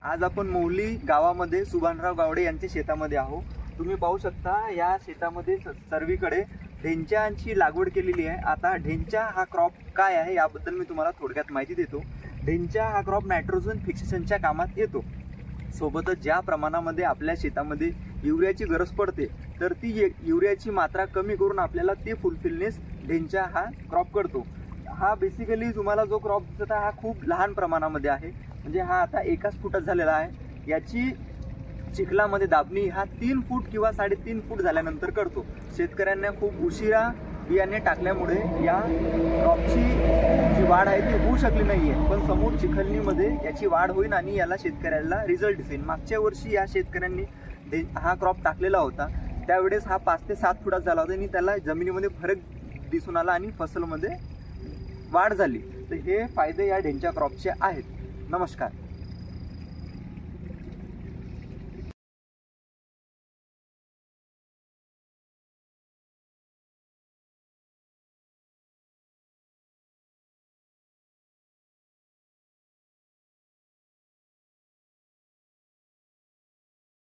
आज आपण मौली गावामध्ये सुभानराव गावडे यांच्या शेतामध्ये आहोत। तुम्ही पाहू शकता या शेतामध्ये सर्वीकडे ढेंच्याची लागवड केलेली आहे। आता ढेंचा हा क्रॉप काय आहे याबद्दल मी तुम्हाला थोडक्यात माहिती देतो। ढेंचा हा क्रॉप नायट्रोजन फिक्सेशनच्या कामात येतो। सोबतच ज्या प्रमाणामध्ये आपल्या शेतामध्ये युरियाची गरज पडते तर ती युरियाची मात्रा कमी करून आपल्याला ते फुलफिलनेस ढेंचा हा क्रॉप करतो। हा बेसिकली तुम्हाला जो क्रॉप दिसत आहे हा खूप लहान प्रमाणामध्ये आहे, म्हणजे हा आता 1 फुटात झालेला आहे। याची चिखलामध्ये दाबणी हा 3 फूट किंवा 3.5 फूट झाल्यानंतर करतो। शेतकऱ्यांना खूप उशिरा बियाणे टाकल्यामुळे या क्रॉपची जी वाढ आहे ती होऊ शकली नाहीये, पण समोर चिखलणीमध्ये याची वाढ होईल आणि याला शेतकऱ्याला रिझल्ट दिसेल। मागच्या वर्षी या शेतकऱ्यांनी हा क्रॉप टाकलेला होता, त्यावेळेस हा 5 ते 7 फुटात झाला होता आणि त्याला जमिनीमध्ये फरक दिसून आला आणि फसलमध्ये वाढ झाली। तर हे फायदे या ढेंचा क्रॉपचे आहेत। नमस्कार।